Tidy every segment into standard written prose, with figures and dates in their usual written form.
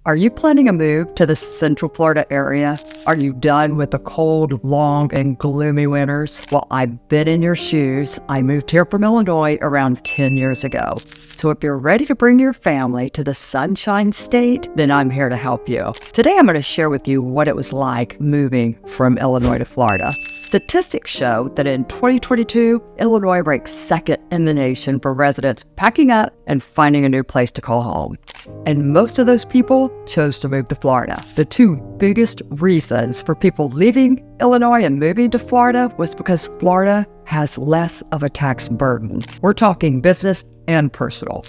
Are you planning a move to the Central Florida area? Are you done with the cold, long, and gloomy winters? Well, I've been in your shoes. I moved here from Illinois around 10 years ago. So if you're ready to bring your family to the Sunshine State, then I'm here to help you. Today, I'm going to share with you what it was like moving from Illinois to Florida. Statistics show that in 2022, Illinois ranks second in the nation for residents packing up and finding a new place to call home. And most of those people chose to move to Florida. The two biggest reasons for people leaving Illinois and moving to Florida was because Florida has less of a tax burden. We're talking business and personal.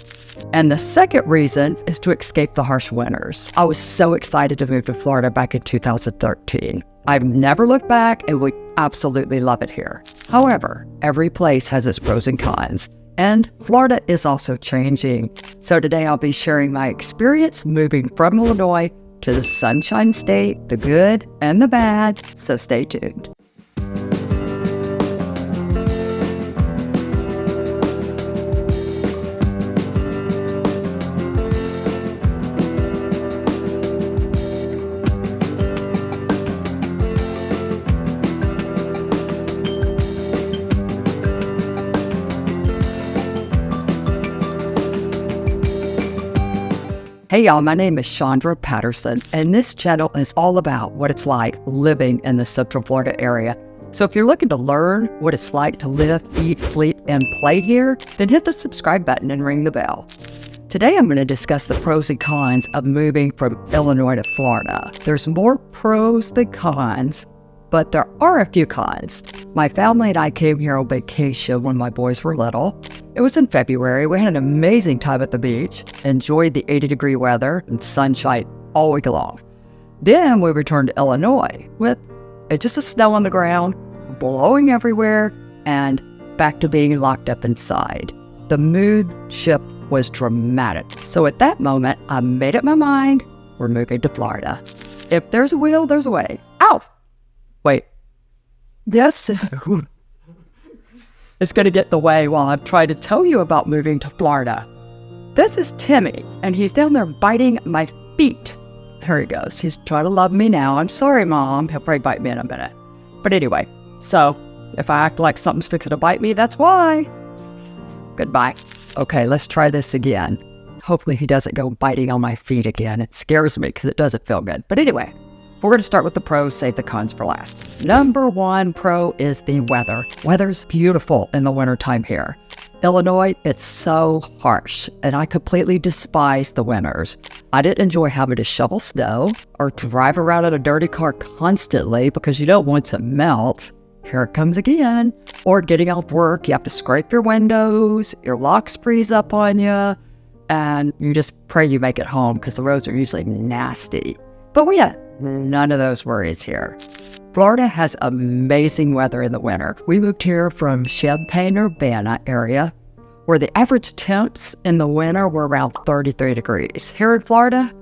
And the second reason is to escape the harsh winters. I was so excited to move to Florida back in 2013. I've never looked back, and we absolutely love it here. However, every place has its pros and cons, and Florida is also changing. So today I'll be sharing my experience moving from Illinois to the Sunshine State, the good and the bad, so stay tuned. Hey y'all, my name is Chandra Patterson, and this channel is all about what it's like living in the Central Florida area. So if you're looking to learn what it's like to live, eat, sleep, and play here, then hit the subscribe button and ring the bell. Today I'm going to discuss the pros and cons of moving from Illinois to Florida. There's more pros than cons, but there are a few cons. My family and I came here on vacation when my boys were little. It was in February. We had an amazing time at the beach, enjoyed the 80-degree weather and sunshine all week long. Then we returned to Illinois with just a snow on the ground, blowing everywhere, and back to being locked up inside. The mood shift was dramatic. So at that moment, I made up my mind, we're moving to Florida. If there's a will, there's a way. Ow! Wait. Yes. It's going to get in the way while I'm trying to tell you about moving to Florida. This is Timmy, and he's down there biting my feet. Here he goes. He's trying to love me now. I'm sorry, Mom. He'll probably bite me in a minute. But anyway, so if I act like something's fixing to bite me, that's why. Goodbye. Okay, let's try this again. Hopefully he doesn't go biting on my feet again. It scares me because it doesn't feel good. But anyway, we're going to start with the pros, save the cons for last. Number one pro is the weather. Weather's beautiful in the wintertime here. Illinois, it's so harsh, and I completely despise the winters. I didn't enjoy having to shovel snow or drive around in a dirty car constantly because you don't want to melt. Here it comes again. Or getting off work, you have to scrape your windows, your locks freeze up on you, and you just pray you make it home because the roads are usually nasty. But we had none of those worries here. Florida has amazing weather in the winter. We moved here from Champaign-Urbana area, where the average temps in the winter were around 33 degrees. Here in Florida,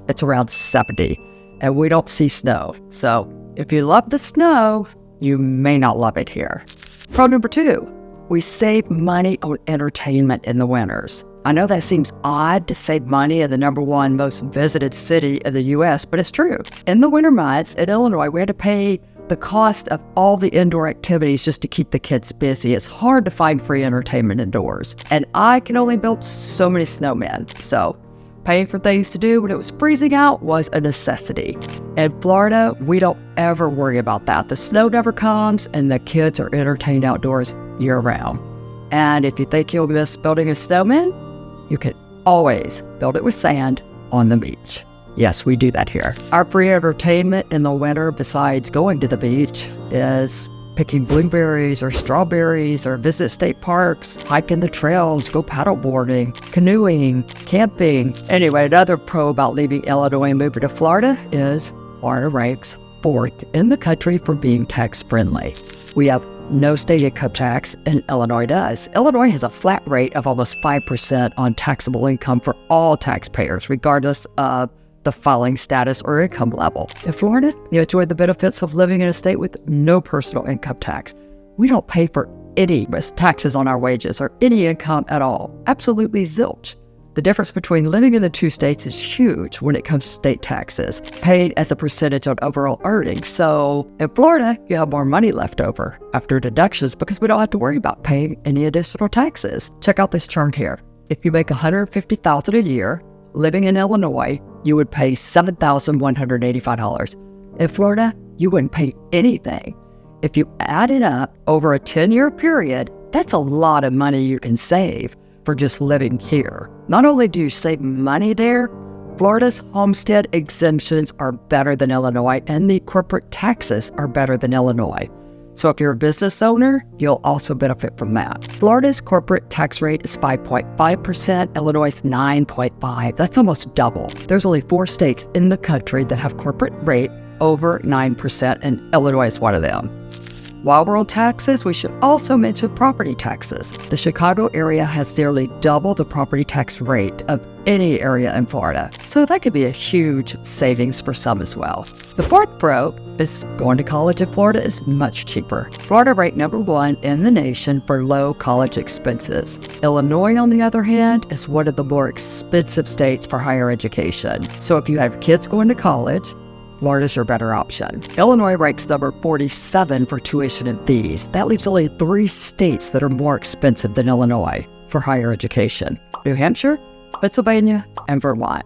it's around 70, and we don't see snow. So if you love the snow, you may not love it here. Pro number two, we save money on entertainment in the winters. I know that seems odd to save money in the number one most visited city in the U.S., but it's true. In the winter months in Illinois, we had to pay the cost of all the indoor activities just to keep the kids busy. It's hard to find free entertainment indoors, and I can only build so many snowmen. So paying for things to do when it was freezing out was a necessity. In Florida, we don't ever worry about that. The snow never comes, and the kids are entertained outdoors year-round. And if you think you'll miss building a snowman, you can always build it with sand on the beach. Yes, we do that here. Our free entertainment in the winter, besides going to the beach, is picking blueberries or strawberries or visit state parks, hiking the trails, go paddleboarding, canoeing, camping. Anyway, another pro about leaving Illinois and moving to Florida is Florida ranks 4th in the country for being tax friendly. We have no state income tax, and Illinois does. Illinois has a flat rate of almost 5% on taxable income for all taxpayers, regardless of the filing status or income level. In Florida, you enjoy the benefits of living in a state with no personal income tax. We don't pay for any taxes on our wages or any income at all. Absolutely zilch. The difference between living in the two states is huge when it comes to state taxes, paid as a percentage of overall earnings. So in Florida, you have more money left over after deductions because we don't have to worry about paying any additional taxes. Check out this chart here. If you make $150,000 a year living in Illinois, you would pay $7,185. In Florida, you wouldn't pay anything. If you add it up over a 10-year period, that's a lot of money you can save for just living here. Not only do you save money there, Florida's homestead exemptions are better than Illinois, and the corporate taxes are better than Illinois. So if you're a business owner, you'll also benefit from that. Florida's corporate tax rate is 5.5%, Illinois is 9.5%. That's almost double. There's only 4 states in the country that have corporate rate over 9%, and Illinois is one of them. While we're on taxes, we should also mention property taxes. The Chicago area has nearly double the property tax rate of any area in Florida, so that could be a huge savings for some as well. The fourth pro is going to college in Florida is much cheaper. Florida ranked number 1 in the nation for low college expenses. Illinois, on the other hand, is one of the more expensive states for higher education. So if you have kids going to college, Florida's your better option. Illinois ranks number 47 for tuition and fees. That leaves only 3 states that are more expensive than Illinois for higher education: New Hampshire, Pennsylvania, and Vermont.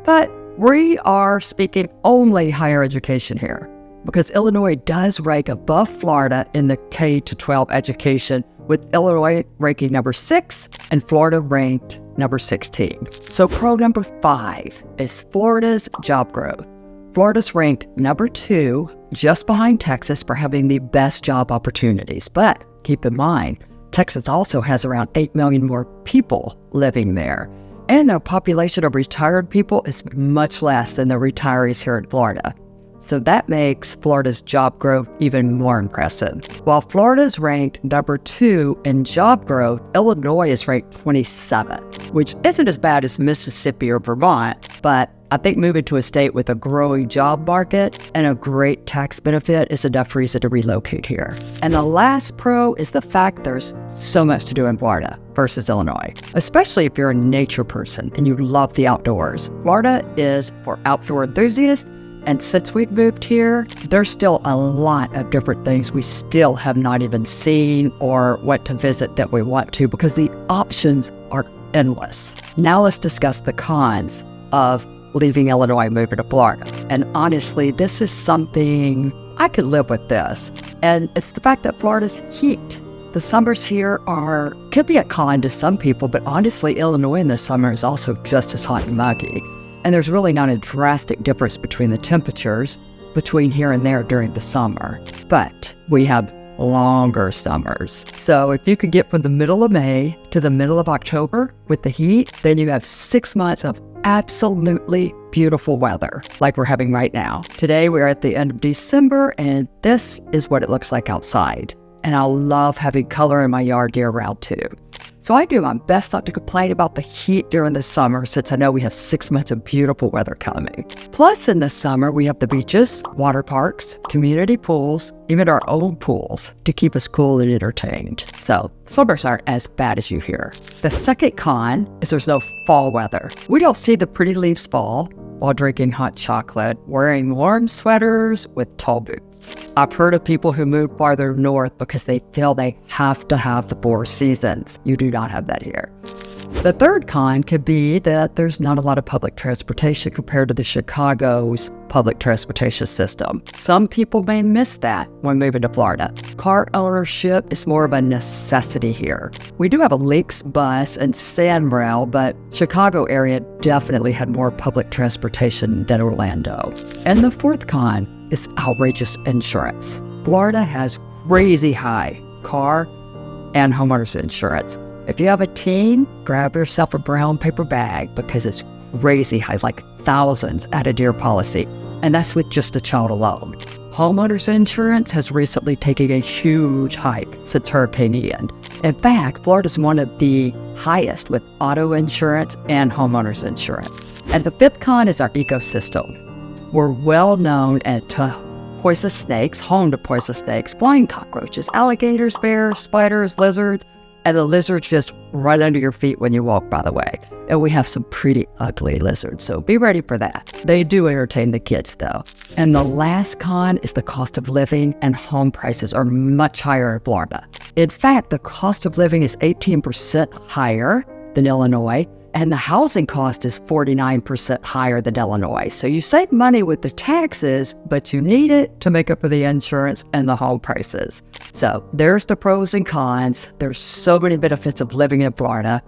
But we are speaking only higher education here because Illinois does rank above Florida in the K-12 education, with Illinois ranking number 6 and Florida ranked number 16. So pro number 5 is Florida's job growth. Florida's ranked number 2, just behind Texas, for having the best job opportunities. But keep in mind, Texas also has around 8 million more people living there. And the population of retired people is much less than the retirees here in Florida. So that makes Florida's job growth even more impressive. While Florida's ranked number 2 in job growth, Illinois is ranked 27, which isn't as bad as Mississippi or Vermont, but I think moving to a state with a growing job market and a great tax benefit is enough reason to relocate here. And the last pro is the fact there's so much to do in Florida versus Illinois, especially if you're a nature person and you love the outdoors. Florida is for outdoor enthusiasts, and since we've moved here, there's still a lot of different things we still have not even seen or went to visit that we want to, because the options are endless. Now let's discuss the cons of leaving Illinois and moving to Florida. And honestly, this is something I could live with this. And it's the fact that Florida's heat. The summers here could be a con to some people, but honestly, Illinois in the summer is also just as hot and muggy. And there's really not a drastic difference between the temperatures between here and there during the summer. But we have longer summers. So if you could get from the middle of May to the middle of October with the heat, then you have 6 months of absolutely beautiful weather like we're having right now. Today we're at the end of December, and this is what it looks like outside. And I love having color in my yard year round too. So I do my best not to complain about the heat during the summer, since I know we have 6 months of beautiful weather coming. Plus, in the summer, we have the beaches, water parks, community pools, even our own pools to keep us cool and entertained. So summers aren't as bad as you hear. The second con is there's no fall weather. We don't see the pretty leaves fall while drinking hot chocolate, wearing warm sweaters with tall boots. I've heard of people who move farther north because they feel they have to have the 4 seasons. You do not have that here. The third con could be that there's not a lot of public transportation compared to the Chicago's public transportation system. Some people may miss that when moving to Florida. Car ownership is more of a necessity here. We do have a Lynx bus and Sandrail, but Chicago area definitely had more public transportation than Orlando. And the fourth con is outrageous insurance. Florida has crazy high car and homeowners insurance. If you have a teen, grab yourself a brown paper bag because it's crazy high, like thousands at a deer policy. And that's with just a child alone. Homeowners insurance has recently taken a huge hike since Hurricane Ian. In fact, Florida's one of the highest with auto insurance and homeowners insurance. And the fifth con is our ecosystem. We're well known poisonous snakes, home to poisonous snakes, flying cockroaches, alligators, bears, spiders, lizards, and the lizards just right under your feet when you walk, by the way. And we have some pretty ugly lizards, so be ready for that. They do entertain the kids, though. And the last con is the cost of living, and home prices are much higher in Florida. In fact, the cost of living is 18% higher than Illinois, and the housing cost is 49% higher than Illinois. So you save money with the taxes, but you need it to make up for the insurance and the home prices. So there's the pros and cons. There's so many benefits of living in Florida.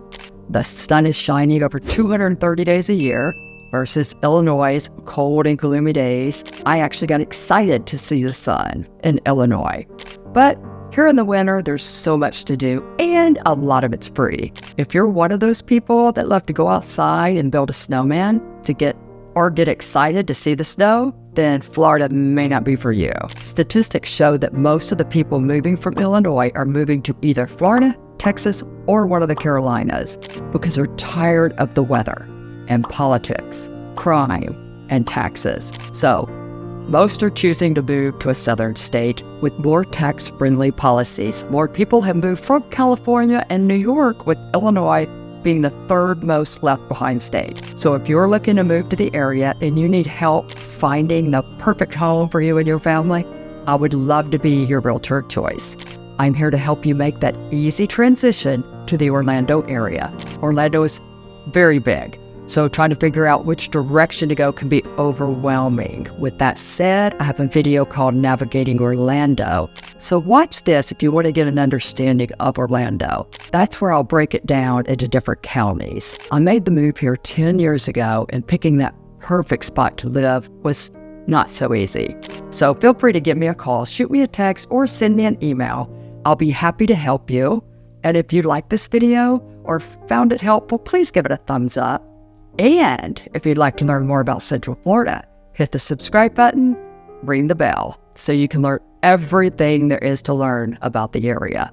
The sun is shining over 230 days a year versus Illinois' cold and gloomy days. I actually got excited to see the sun in Illinois. But here in the winter, there's so much to do, and a lot of it's free. If you're one of those people that love to go outside and build a snowman to get excited to see the snow, then Florida may not be for you. Statistics show that most of the people moving from Illinois are moving to either Florida, Texas, or one of the Carolinas because they're tired of the weather and politics, crime, and taxes. So most are choosing to move to a southern state with more tax-friendly policies. More people have moved from California and New York, with Illinois being the third most left behind state. So if you're looking to move to the area and you need help finding the perfect home for you and your family, I would love to be your realtor of choice. I'm here to help you make that easy transition to the Orlando area. Orlando is very big, so trying to figure out which direction to go can be overwhelming. With that said, I have a video called Navigating Orlando. So watch this if you want to get an understanding of Orlando. That's where I'll break it down into different counties. I made the move here 10 years ago, and picking that perfect spot to live was not so easy. So feel free to give me a call, shoot me a text, or send me an email. I'll be happy to help you. And if you like this video or found it helpful, please give it a thumbs up. And if you'd like to learn more about Central Florida, hit the subscribe button, ring the bell, so you can learn everything there is to learn about the area.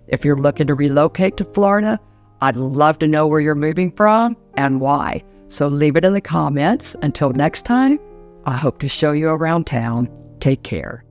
If you're looking to relocate to Florida, I'd love to know where you're moving from and why. So leave it in the comments. Until next time, I hope to show you around town. Take care.